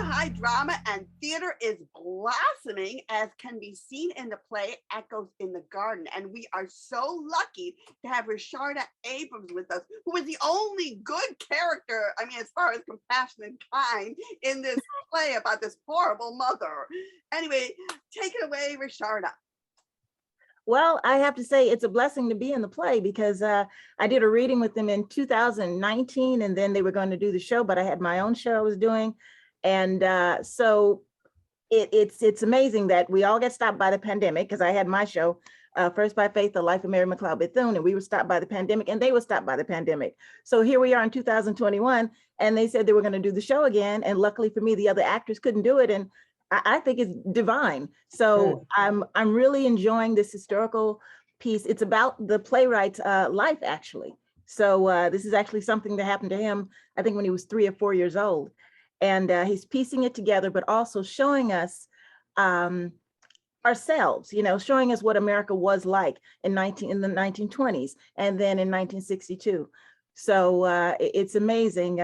high drama and theater is blossoming, as can be seen in the play Echoes in the Garden. And we are so lucky to have Richarda Abrams with us, who is the only good character, I mean, as far as compassion and kind, in this play about this horrible mother. Anyway, take it away, Richarda. Well, I have to say it's a blessing to be in the play, because I did a reading with them in 2019, and then they were going to do the show, but I had my own show I was doing. And so it's amazing that we all get stopped by the pandemic, because I had my show, First by Faith, The Life of Mary McLeod Bethune, and we were stopped by the pandemic, and they were stopped by the pandemic. So here we are in 2021, and they said they were going to do the show again. And luckily for me, the other actors couldn't do it. And I think it's divine. So I'm really enjoying this historical piece. It's about the playwright's life, actually. So this is actually something that happened to him, I think when he was 3 or 4 years old. And he's piecing it together, but also showing us ourselves, you know, showing us what America was like in the 1920s and then in 1962. So it's amazing.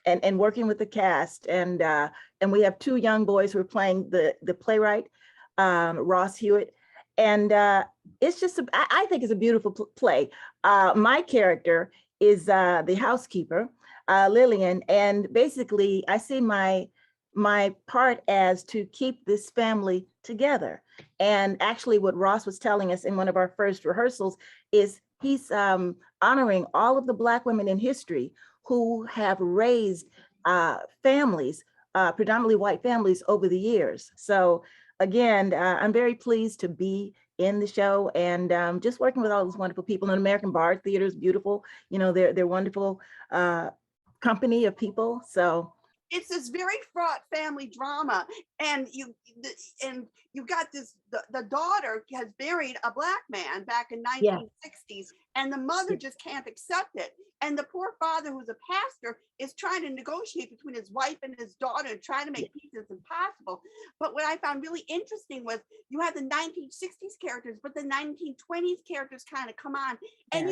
And working with the cast, and we have 2 young boys who are playing the playwright, Ross Hewitt, and it's just I think it's a beautiful play. My character is the housekeeper, Lillian, and basically I see my part as to keep this family together. And actually, what Ross was telling us in one of our first rehearsals is he's honoring all of the Black women in history who have raised families, predominantly white families, over the years. So again, I'm very pleased to be in the show, and just working with all these wonderful people. And American Bard Theater is beautiful. You know, they're wonderful company of people. So it's this very fraught family drama, and you got this, the daughter has married a Black man back in 1960s, and the mother just can't accept it. And the poor father, who's a pastor, is trying to negotiate between his wife and his daughter and trying to make peace. It's impossible. But what I found really interesting was you have the 1960s characters, but the 1920s characters kind of come on. And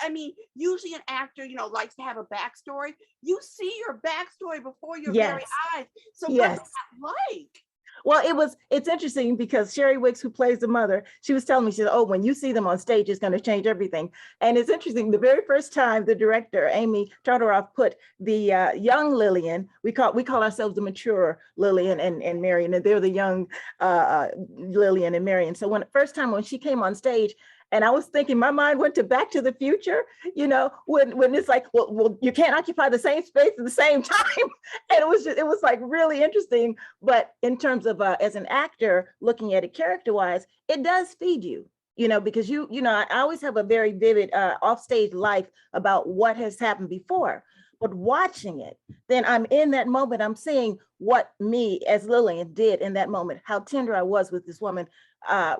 I mean, usually an actor, you know, likes to have a backstory. You see your backstory before your very eyes. So what's that like? Well, it's interesting because Sherry Wicks, who plays the mother, she was telling me, she said, oh, when you see them on stage, it's going to change everything. And it's interesting, the very first time the director, Amy Tartaroff, put the young Lillian, we call ourselves the mature Lillian and Marion, and they're the young Lillian and Marion. So first time when she came on stage, and I was thinking, my mind went to Back to the Future, you know, when it's like, well, you can't occupy the same space at the same time. And it was like really interesting. But in terms of as an actor, looking at it character-wise, it does feed you, you know, because you know, I always have a very vivid offstage life about what has happened before. But watching it, then I'm in that moment, I'm seeing what me as Lillian did in that moment, how tender I was with this woman.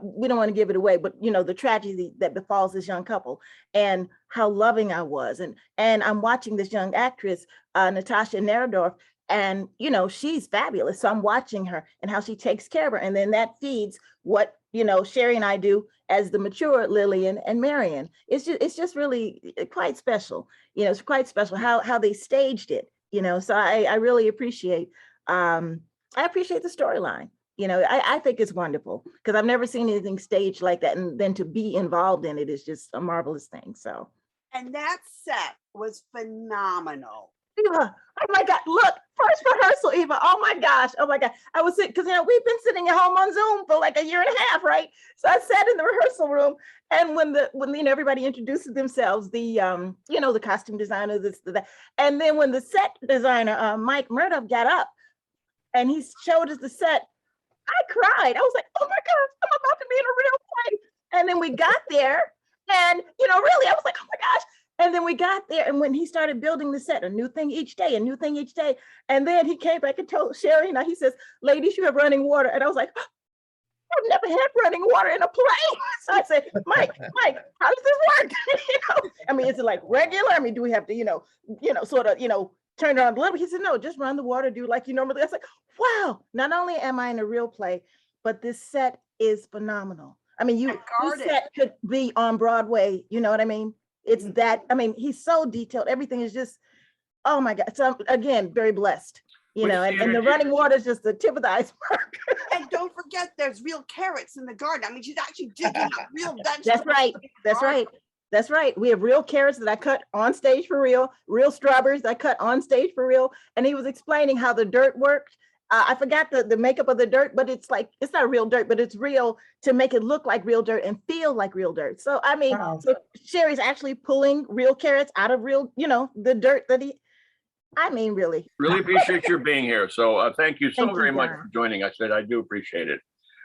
We don't want to give it away, but you know, the tragedy that befalls this young couple and how loving I was. And I'm watching this young actress, Natasha Neradorf, and you know, she's fabulous. So I'm watching her and how she takes care of her. And then that feeds what, you know, Sherry and I do as the mature Lillian and Marion. It's just really quite special. You know, it's quite special how they staged it, you know, so I really appreciate, the storyline. You know, I think it's wonderful because I've never seen anything staged like that. And then to be involved in it is just a marvelous thing, so. And that set was phenomenal. Eva, oh my God, look, first rehearsal, Eva, oh my gosh, I was sitting, because you know, we've been sitting at home on Zoom for like a year and a half, right? So I sat in the rehearsal room, and when you know, everybody introduces themselves, the you know, the costume designer, this, that, and then when the set designer, Mike Murdoch, got up and he showed us the set, I cried. I was like, oh my gosh, I'm about to be in a real play. And then we got there, and you know, really, I was like, oh my gosh. And then we got there, and when he started building the set, a new thing each day, a new thing each day. And then he came back and told Sherry, he says, ladies, you have running water. And I was like, I've never had running water in a play. So I said, Mike, how does this work? You know, I mean, is it like regular? I mean, do we have to, you know, sort of, you know, turn it on a little? He said, no, just run the water, do like you normally. I was like, wow, not only am I in a real play, but this set is phenomenal. I mean, this set could be on Broadway, you know what I mean? It's that, I mean, he's so detailed. Everything is just, oh my God. So again, very blessed. you know, and the running water is just the tip of the iceberg. And don't forget, there's real carrots in the garden. I mean, she's actually digging up real vegetables. That's right. That's right. That's right. We have real carrots that I cut on stage for real strawberries that I cut on stage for real. And he was explaining how the dirt worked. I forgot the makeup of the dirt, but it's like, it's not real dirt, but it's real to make it look like real dirt and feel like real dirt. So, I mean, so Sherry's actually pulling real carrots out of real, you know, the dirt that I mean, really. Really appreciate your being here. So thank you so very much for joining us. I do appreciate it.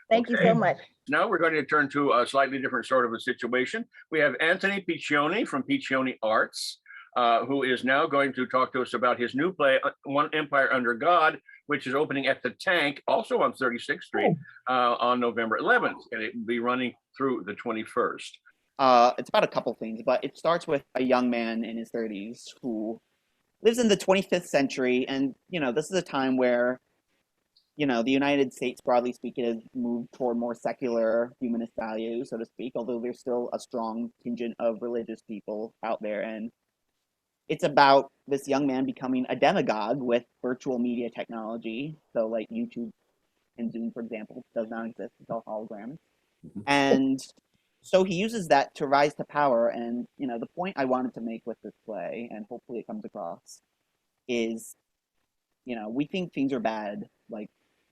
Thank you so much. Now we're going to turn to a slightly different sort of a situation. We have Anthony Piccionie from Piccionie Arts, who is now going to talk to us about his new play, One Empire Under God, which is opening at the Tank, also on 36th Street, on November 11th, and it will be running through the 21st. It's about a couple things, but it starts with a young man in his 30s who lives in the 25th century, and, you know, this is a time where, you know, the United States, broadly speaking, has moved toward more secular humanist values, so to speak, although there's still a strong contingent of religious people out there. And it's about this young man becoming a demagogue with virtual media technology. So like YouTube and Zoom, for example, does not exist. It's all holograms. And so he uses that to rise to power. And, you know, the point I wanted to make with this play, and hopefully it comes across, is, you know, we think things are bad, like,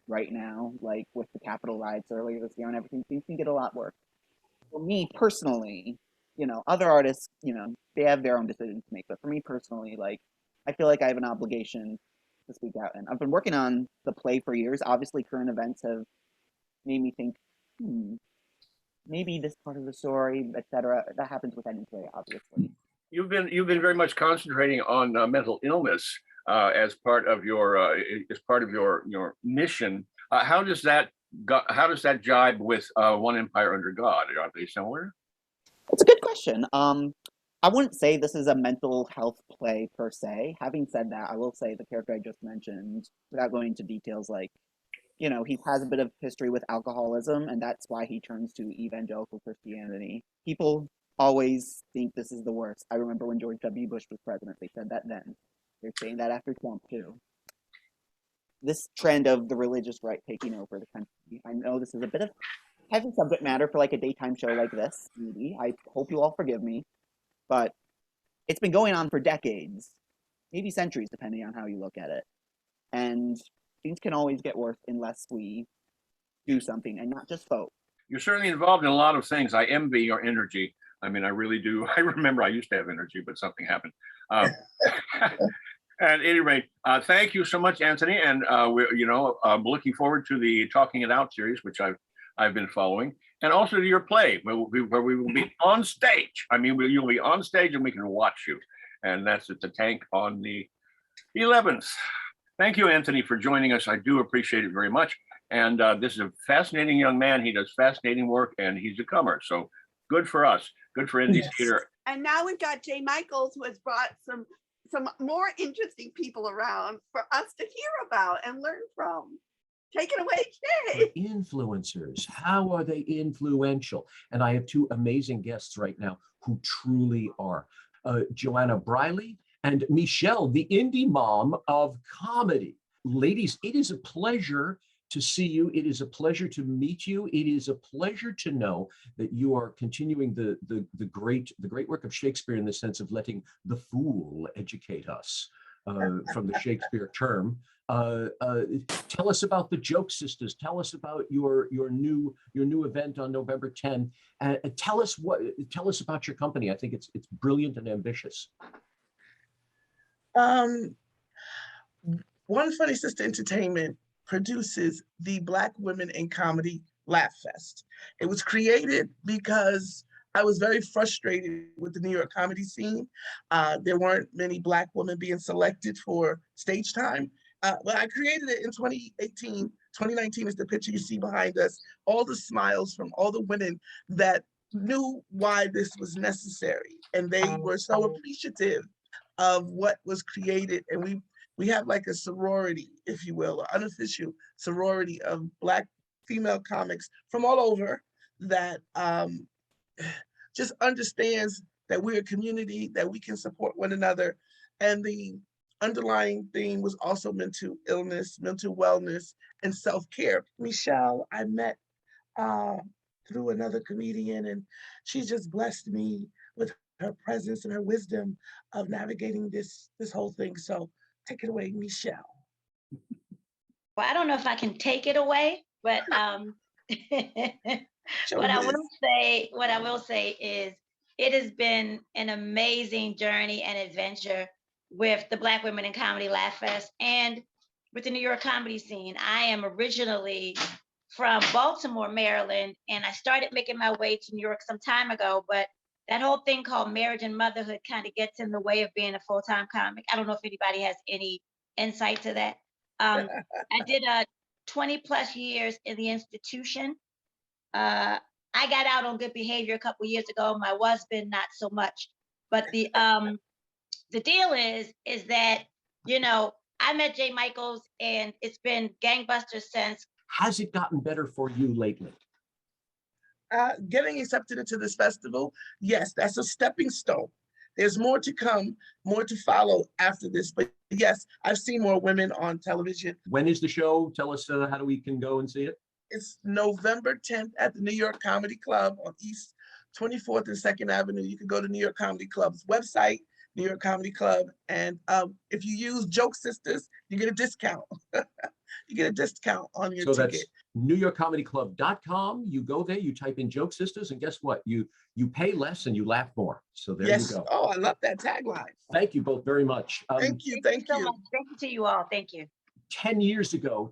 right now, like with the Capitol riots earlier this year and everything, things can get a lot worse. For me personally, you know, other artists, you know, they have their own decisions to make, but for me personally, like, I feel like I have an obligation to speak out. And I've been working on the play for years. Obviously, current events have made me think, maybe this part of the story, etc. That happens with any play, obviously. You've been very much concentrating on mental illness as part of your mission. How does that jibe with One Empire Under God? Are they similar? It's a good question. I wouldn't say this is a mental health play per se. Having said that, I will say the character I just mentioned, without going into details, like, you know, he has a bit of history with alcoholism, and that's why he turns to evangelical Christianity. People always think this is the worst. I remember when George W. Bush was president, they said that then. They're saying that after Trump, too. This trend of the religious right taking over the country. I know this is a bit of heavy subject matter for like a daytime show like this, maybe. I hope you all forgive me. But it's been going on for decades, maybe centuries, depending on how you look at it. And things can always get worse unless we do something, and not just vote. You're certainly involved in a lot of things. I envy your energy. I mean, I really do. I remember I used to have energy, but something happened. At any rate, thank you so much, Anthony. And I'm looking forward to the Talking It Out series, which I've been following, and also to your play, where we will be on stage. I mean, you'll be on stage and we can watch you. And that's at the Tank on the 11th. Thank you, Anthony, for joining us. I do appreciate it very much. And this is a fascinating young man. He does fascinating work, and he's a comer. So good for us. Good for Indie Theater. And now we've got Jay Michaels, who has brought some more interesting people around for us to hear about and learn from. Take it away, Jay. Influencers, how are they influential? And I have two amazing guests right now who truly are. Joanna Briley and Meshelle, the indie mom of comedy. Ladies, it is a pleasure to see you. It is a pleasure to meet you. It is a pleasure to know that you are continuing the great work of Shakespeare in the sense of letting the fool educate us from the Shakespeare term. Tell us about the Joke Sisters. Tell us about your new event on November 10. Tell us about your company. I think it's brilliant and ambitious. One Funny Sister Entertainment produces the Black Women in Comedy Laugh Fest. It was created because I was very frustrated with the New York comedy scene. There weren't many Black women being selected for stage time. But I created it in 2018. 2019 is the picture you see behind us. All the smiles from all the women that knew why this was necessary. And they were so appreciative of what was created. And we have like a sorority, if you will, an unofficial sorority of Black female comics from all over that just understands that we're a community, that we can support one another. And the underlying theme was also mental illness, mental wellness, and self-care. Meshelle, I met through another comedian, and she just blessed me with her presence and her wisdom of navigating this whole thing. So take it away, Meshelle. Well, I don't know if I can take it away, but what I will say is it has been an amazing journey and adventure with the Black Women in Comedy Laugh Fest and with the New York comedy scene. I am originally from Baltimore, Maryland, and I started making my way to New York some time ago, but that whole thing called marriage and motherhood kind of gets in the way of being a full-time comic. I don't know if anybody has any insight to that. I did 20 plus years in the institution. I got out on good behavior a couple years ago. My husband, not so much. But the deal is that, you know, I met Jay Michaels and it's been gangbusters since. Has it gotten better for you lately? Getting accepted into this festival, yes, that's a stepping stone. There's more to come, more to follow after this. But yes, I've seen more women on television. When is the show? Tell us how we can go and see it. It's November 10th at the New York Comedy Club on East 24th and 2nd Avenue. You can go to New York Comedy Club's website, New York Comedy Club. And if you use Joke Sisters, you get a discount. You get a discount on your ticket. That's NewYorkComedyClub.com. You go there, you type in Joke Sisters, and guess what? You pay less and you laugh more. So there you go. Oh, I love that tagline. Thank you both very much. Thank you. Thank you so much. Thank you to you all. Thank you. 10 years ago,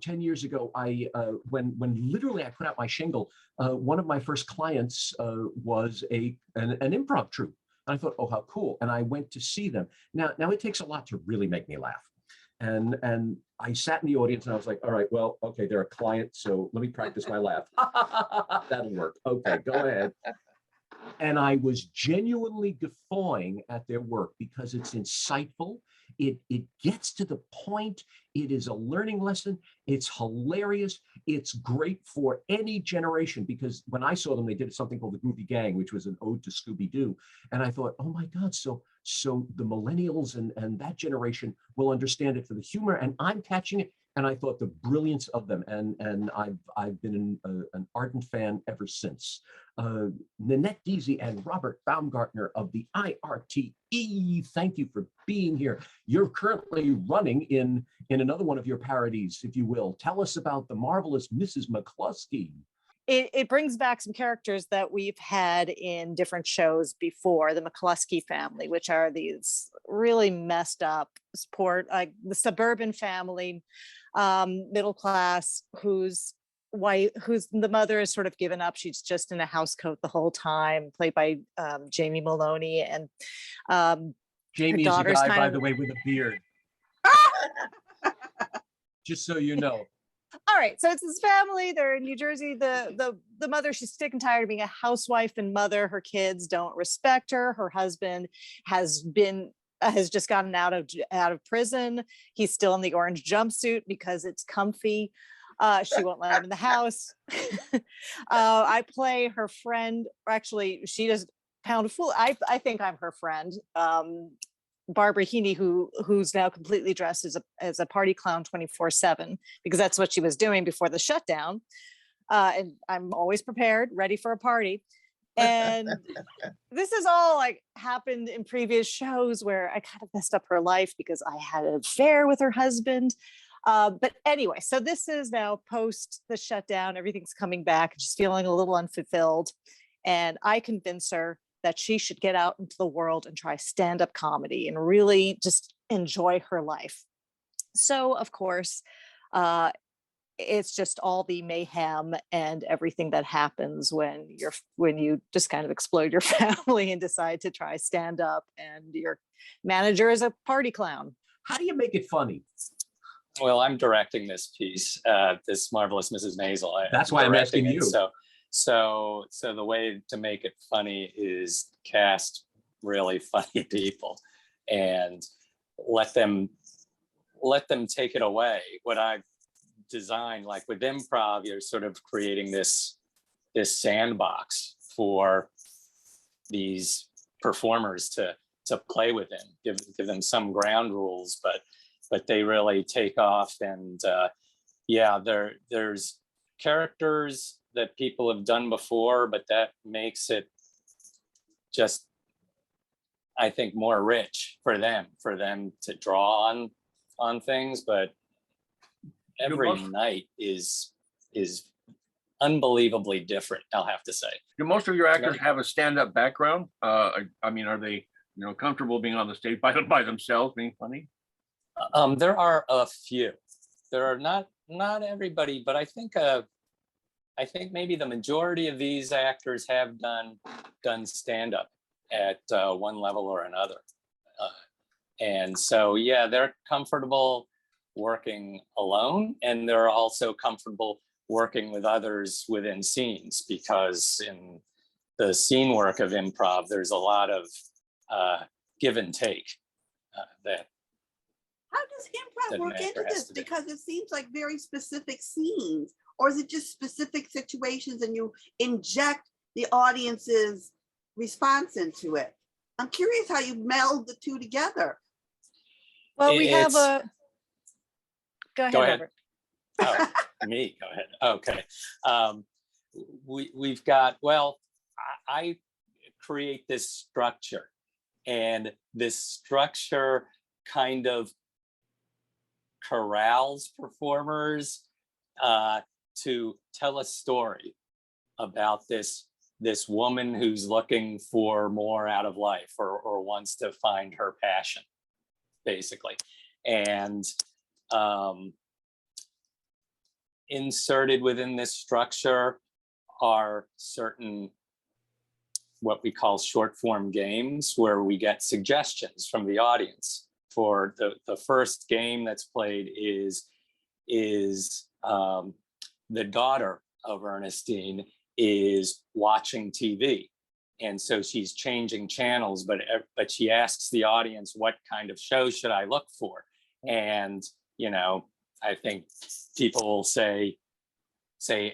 I when literally I put out my shingle, one of my first clients was an improv troupe. And I thought, oh, how cool. And I went to see them. Now it takes a lot to really make me laugh. And I sat in the audience and I was like, all right, well, okay, they're a client, so let me practice my laugh. That'll work. Okay, go ahead. And I was genuinely guffawing at their work because it's insightful. It gets to the point. It is a learning lesson. It's hilarious. It's great for any generation because when I saw them, they did something called the Goofy Gang, which was an ode to Scooby-Doo. And I thought, oh my God, so the millennials and that generation will understand it for the humor, and I'm catching it. And I thought the brilliance of them, and I've been an ardent fan ever since. Nannette, Deasy, and Robert Baumgardner of the IRTE, thank you for being here. You're currently running in another one of your parodies, if you will. Tell us about the marvelous Mrs Mccluskey. It brings back some characters that we've had in different shows before, the Mccluskey family, which are these really messed up, like the suburban family, middle class, whose the mother is sort of given up. She's just in a house coat the whole time, played by Jamie Maloney. And Jamie is a guy, by the way, with a beard. Just so you know. All right, so it's this family. They're in New Jersey. The mother, she's sick and tired of being a housewife and mother. Her kids don't respect her. Her husband has just gotten out of prison. He's still in the orange jumpsuit because it's comfy. She won't let him in the house. I play her friend. Actually, she does pound a fool. I think I'm her friend. Barbara Heaney, who's now completely dressed as a party clown 24/7, because that's what she was doing before the shutdown. And I'm always prepared, ready for a party. And this is all like happened in previous shows where I kind of messed up her life because I had an affair with her husband. But anyway, so this is now post the shutdown, everything's coming back. She's feeling a little unfulfilled. And I convince her that she should get out into the world and try stand-up comedy and really just enjoy her life. So of course, it's just all the mayhem and everything that happens when you just kind of explode your family and decide to try stand-up and your manager is a party clown. How do you make it funny? Well, I'm directing this piece, this marvelous Mrs. Maisel. That's why I'm asking you. So the way to make it funny is cast really funny people and let them take it away. What I've designed, like with improv, you're sort of creating this sandbox for these performers to play within, give them some ground rules, but they really take off. And yeah, there's characters that people have done before, but that makes it just, I think, more rich for them to draw on things. But every night is unbelievably different, I'll have to say. Do most of your actors have a stand-up background? I mean, are they, comfortable being on the stage by themselves, being funny? There are a few. There are not everybody, but I think maybe the majority of these actors have done stand-up at one level or another. And so, yeah, they're comfortable working alone, and they're also comfortable working with others within scenes, because in the scene work of improv, there's a lot of give and take that. How does improv work into this? Because it seems like very specific scenes, or is it just specific situations and you inject the audience's response into it? I'm curious how you meld the two together. Well, we have a, go ahead. Robert. Oh, me, go ahead. Okay. We've got, well, I create this structure, and this structure kind of corrals performers to tell a story about this woman who's looking for more out of life, or wants to find her passion, basically. And inserted within this structure are certain what we call short form games, where we get suggestions from the audience. For the first game that's played is the daughter of Ernestine is watching TV, and so she's changing channels, but she asks the audience, what kind of show should I look for? And I think people will say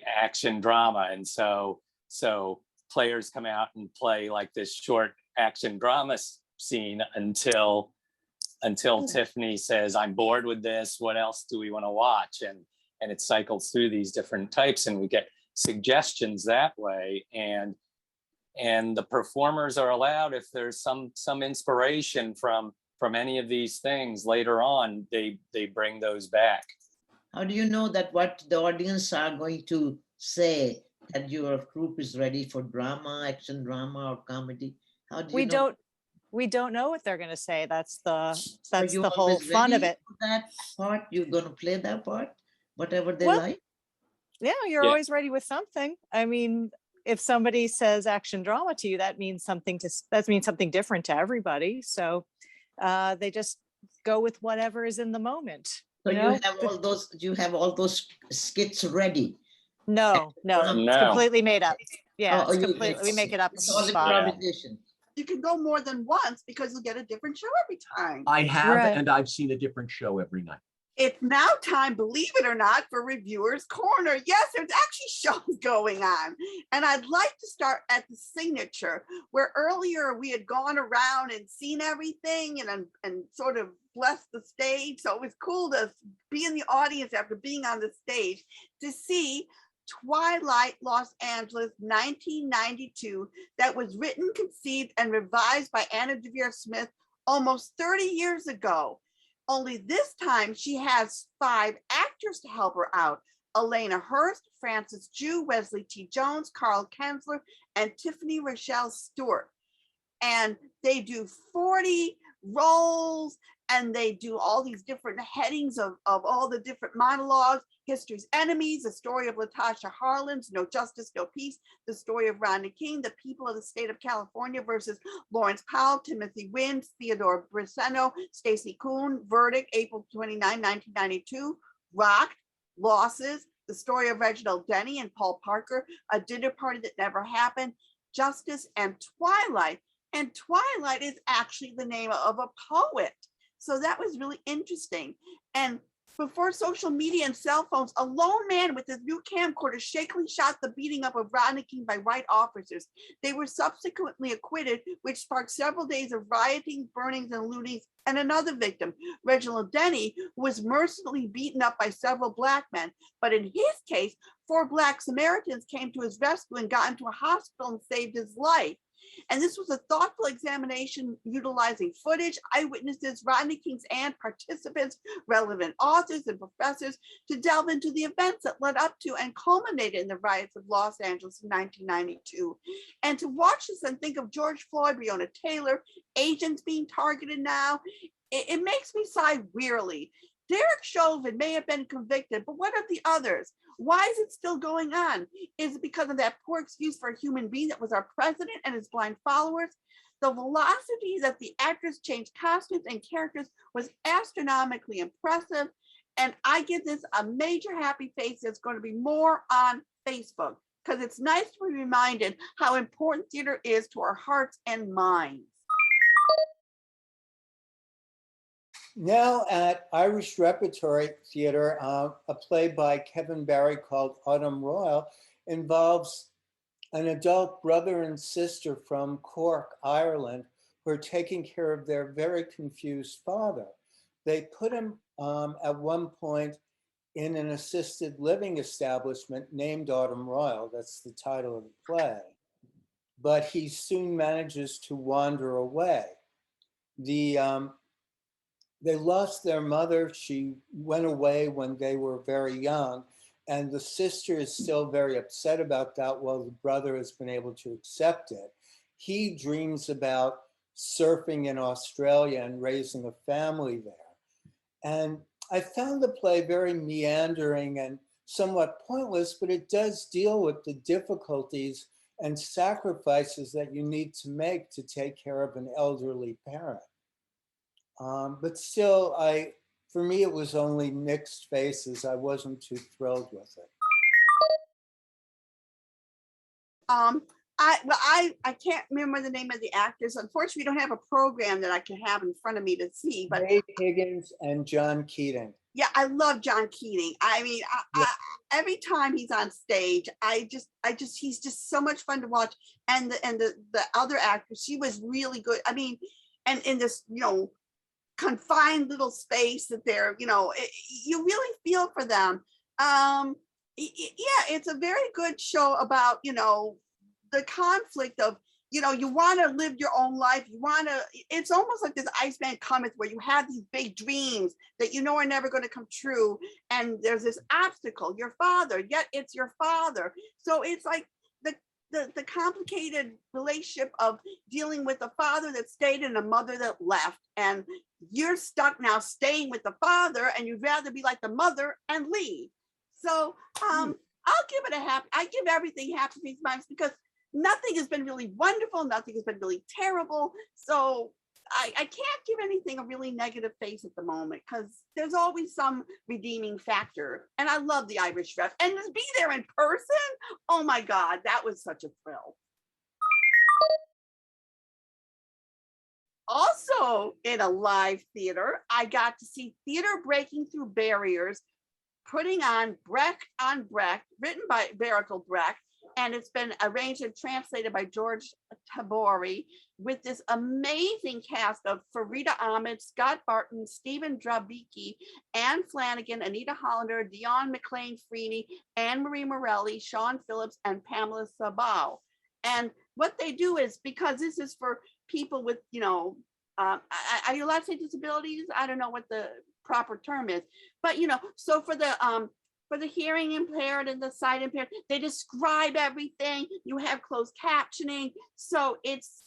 action drama, and so players come out and play like this short action drama scene until Tiffany says, I'm bored with this, what else do we want to watch? And it cycles through these different types, and we get suggestions that way. And the performers are allowed, if there's some inspiration from any of these things later on, they bring those back. How do you know that what the audience are going to say, that your group is ready for drama, action drama, or comedy? How do you know? We don't know what they're going to say. That's the whole fun of it. That part, you're going to play that part, whatever they like. Yeah, you're always ready with something. I mean, if somebody says action drama to you, that means something different to everybody. So they just go with whatever is in the moment. So you have all those skits ready. No, it's completely made up. Yeah, we make it up. It's all improvisation. You can go more than once because you'll get a different show every time. I have, and I've seen a different show every night. It's now time, believe it or not, for Reviewers Corner. Yes, there's actually shows going on. And I'd like to start at the signature, where earlier we had gone around and seen everything and sort of blessed the stage. So it was cool to be in the audience after being on the stage to see Twilight, Los Angeles, 1992, that was written, conceived, and revised by Anna Deavere Smith almost 30 years ago. Only this time she has 5 actors to help her out: Elena Hurst, Francis Jew, Wesley T. Jones, Carl Kensler, and Tiffany Rochelle Stewart. And they do 40 roles, and they do all these different headings of all the different monologues: History's Enemies, The Story of Latasha Harlins, No Justice, No Peace, The Story of Rodney King, The People of the State of California versus Lawrence Powell, Timothy Wynn, Theodore Briseno, Stacy Kuhn, Verdict, April 29, 1992, Rocked, Losses, The Story of Reginald Denny and Paul Parker, A Dinner Party That Never Happened, Justice, and Twilight. And Twilight is actually the name of a poet. So that was really interesting. And Before social media and cell phones, a lone man with his new camcorder shakily shot the beating up of Rodney King by white officers. They were subsequently acquitted, which sparked several days of rioting, burnings, and lootings, and another victim, Reginald Denny, who was mercilessly beaten up by several Black men. But in his case, 4 Black Samaritans came to his rescue and got into a hospital and saved his life. And this was a thoughtful examination utilizing footage, eyewitnesses, Rodney King's aunt, participants, relevant authors and professors to delve into the events that led up to and culminated in the riots of Los Angeles in 1992. And to watch this and think of George Floyd, Breonna Taylor, agents being targeted now, it makes me sigh wearily. Derek Chauvin may have been convicted, but what of the others? Why is it still going on? Is it because of that poor excuse for a human being that was our president and his blind followers? The velocity that the actors changed costumes and characters was astronomically impressive. And I give this a major happy face. There's going to be more on Facebook because it's nice to be reminded how important theater is to our hearts and minds. Now at Irish Repertory Theatre, a play by Kevin Barry called Autumn Royal involves an adult brother and sister from Cork, Ireland, who are taking care of their very confused father. They put him at one point in an assisted living establishment named Autumn Royal. That's the title of the play. But he soon manages to wander away. They lost their mother. She went away when they were very young. And the sister is still very upset about that while the brother has been able to accept it. He dreams about surfing in Australia and raising a family there. And I found the play very meandering and somewhat pointless, but it does deal with the difficulties and sacrifices that you need to make to take care of an elderly parent. But still, for me, it was only mixed faces. I wasn't too thrilled with it. I can't remember the name of the actors. Unfortunately, we don't have a program that I can have in front of me to see. But Dave Higgins and John Keating. Yeah, I love John Keating. I mean, every time he's on stage, he's just so much fun to watch. And the other actress, she was really good. I mean, and in this, confined little space that they're, you really feel for them. Yeah, it's a very good show about, the conflict of, you want to live your own life. It's almost like this Iceman Comet where you have these big dreams that are never going to come true. And there's this obstacle, your father, yet it's your father. So it's like the complicated relationship of dealing with a father that stayed and a mother that left. And you're stuck now staying with the father and you'd rather be like the mother and leave. So I'll give it I give everything happy face marks because nothing has been really wonderful. Nothing has been really terrible. So I can't give anything a really negative face at the moment because there's always some redeeming factor. And I love the Irish Rep. And to be there in person, oh my God, that was such a thrill. Also in a live theater, I got to see Theater Breaking Through Barriers, putting on Brecht, written by Bertolt Brecht, and it's been arranged and translated by George Tabori with this amazing cast of Farida Ahmed, Scott Barton, Stephen Drabicki, Anne Flanagan, Anita Hollander, Dion McLean Freeney, Anne-Marie Morelli, Sean Phillips, and Pamela Sabau. And what they do is, because this is for people with, are you allowed to say disabilities? I don't know what the proper term is, but so for the hearing impaired and the sight impaired, they describe everything. You have closed captioning. So it's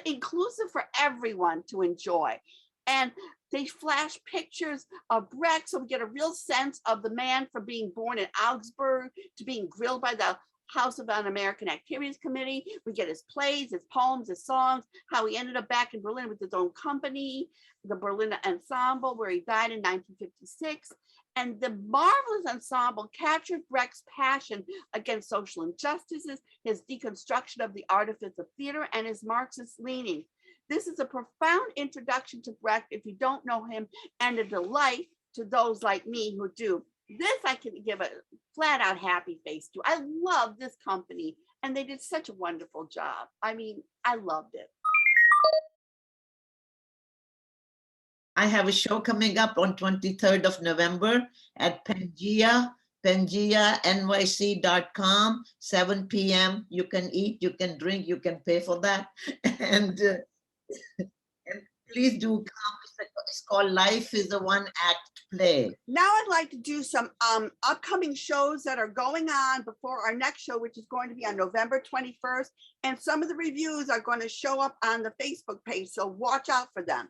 inclusive for everyone to enjoy. And they flash pictures of Brecht, so we get a real sense of the man from being born in Augsburg to being grilled by the House of Un-American Activities Committee. We get his plays, his poems, his songs, how he ended up back in Berlin with his own company, the Berlin Ensemble, where he died in 1956. And the marvelous ensemble captured Brecht's passion against social injustices, his deconstruction of the artifice of theater, and his Marxist leaning. This is a profound introduction to Brecht if you don't know him, and a delight to those like me who do. This I can give a flat out happy face to. I love this company and they did such a wonderful job. I mean, I loved it. I have a show coming up on 23rd of November at Pangea, PangeaNYC.com, 7 p.m. You can eat, you can drink, you can pay for that. And please do come. It's called Life is a One Act Play. Now I'd like to do some upcoming shows that are going on before our next show, which is going to be on November 21st. And some of the reviews are going to show up on the Facebook page, so watch out for them.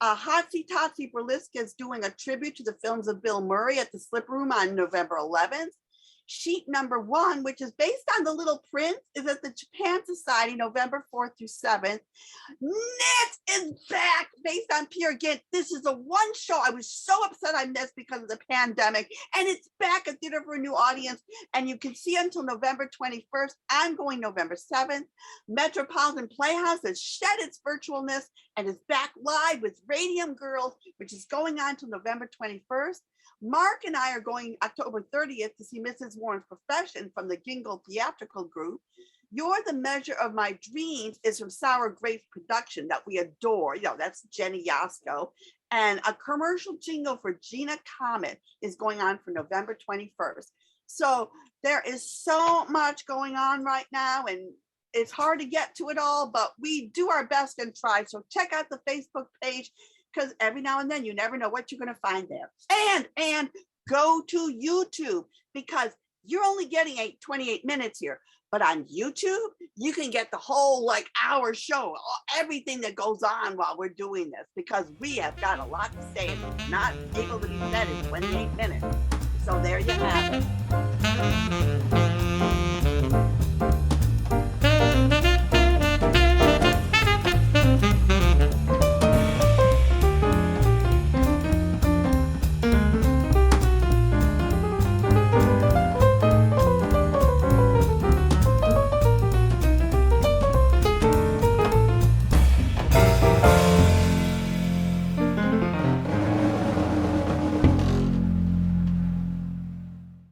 Hotsy Totsy Burlesque is doing a tribute to the films of Bill Murray at the Slip Room on November 11th. Sheet number 1, which is based on The Little Prince, is at the Japan Society November 4th through 7th. Gnit is back, based on Peer Gynt. This is the one show I was so upset I missed because of the pandemic, and it's back at Theater for a New Audience, and you can see until November 21st. I'm going November 7th. Metropolitan Playhouse has shed its virtualness and is back live with Radium Girls, which is going on till November 21st. Mark and I are going October 30th to see Mrs. Warren's Profession from the Jingle theatrical group. You're the Measure of My Dreams is from Sour Grapes Production that we adore. You know, that's Jenny Yasko. And a commercial jingle for Gina Comet is going on for November 21st. So there is so much going on right now, and it's hard to get to it all, but we do our best and try. So check out the Facebook page, because every now and then you never know what you're going to find there. And go to YouTube, because you're only getting 28 minutes here. But on YouTube, you can get the whole hour show, everything that goes on while we're doing this, because we have got a lot to say and it's not able to be said in 28 minutes. So there you have it.